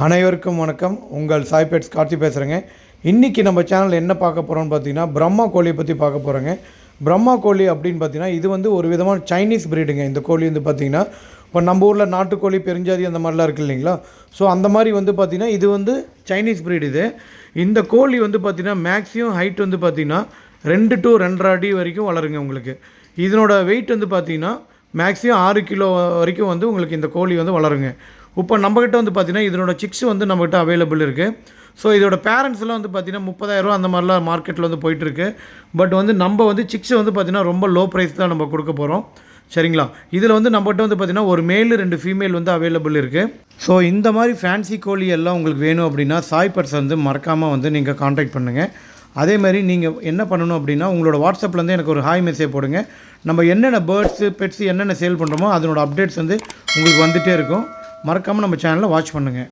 அனைவருக்கும் வணக்கம். உங்கள் சாய் பெட்ஸ் கார்த்தி பேசுகிறேங்க. இன்றைக்கி நம்ம சேனலில் என்ன பார்க்க போகிறோம்னு பார்த்தீங்கன்னா, பிரம்மா கோழியை பற்றி பார்க்க போகிறோங்க. பிரம்மா கோழி அப்படின்னு பார்த்தீங்கன்னா, இது வந்து ஒரு விதமான சைனீஸ் ப்ரீடுங்க. இந்த கோழி வந்து பார்த்திங்கன்னா, இப்போ நம்ம ஊரில் நாட்டுக்கோழி, பெருஞ்சாதி அந்த மாதிரிலாம் இருக்குது இல்லைங்களா? ஸோ அந்த மாதிரி வந்து பார்த்திங்கன்னா, இது வந்து சைனீஸ் ப்ரீடு. இந்த கோழி வந்து பார்த்திங்கன்னா, மேக்ஸிமம் ஹைட் வந்து பார்த்திங்கன்னா 2 to 2.5 அடி வரைக்கும் வளருங்க. உங்களுக்கு இதனோட வெயிட் வந்து பார்த்திங்கன்னா மேக்ஸிமம் 6 கிலோ வரைக்கும் வந்து உங்களுக்கு இந்த கோழி வந்து வளருங்க. இப்போ நம்மக்கிட்ட வந்து பார்த்திங்கன்னா இதனோட சிக்ஸ் வந்து நம்மக்கிட்ட அவைலபிள் இருக்குது. ஸோ இதோட பேரண்ட்ஸ்லாம் வந்து பார்த்திங்கன்னா 30,000 அந்த மாதிரிலாம் மார்க்கெட்டில் வந்து போயிட்டுருக்கு. பட் வந்து நம்ம வந்து சிக்ஸை வந்து பார்த்திங்கன்னா ரொம்ப லோ ப்ரைஸ் தான் நம்ம கொடுக்க போகிறோம். சரிங்களா? இதில் வந்து நம்மகிட்ட வந்து பார்த்திங்கன்னா ஒரு மேல் 2 ஃபீமேல் வந்து அவைலபிள் இருக்குது. ஸோ இந்த மாதிரி ஃபேன்சி கோழி எல்லாம் உங்களுக்கு வேணும் அப்படின்னா சாய் பெட்ஸ் வந்து மறக்காமல் வந்து நீங்கள் காண்டாக்ட் பண்ணுங்கள். அதேமாதிரி நீங்கள் என்ன பண்ணணும் அப்படின்னா, உங்களோட வாட்ஸ்அப்லேருந்து எனக்கு ஒரு ஹாய் மெசேஜ் போடுங்க. நம்ம என்னென்ன பேர்ட்ஸு பெட்ஸு என்னென்ன சேல் பண்ணுறோமோ அதனோட அப்டேட்ஸ் வந்து உங்களுக்கு வந்துகிட்டே இருக்கும். மறக்காமல் நம்ம சேனலை வாட்ச் பண்ணுங்கள்.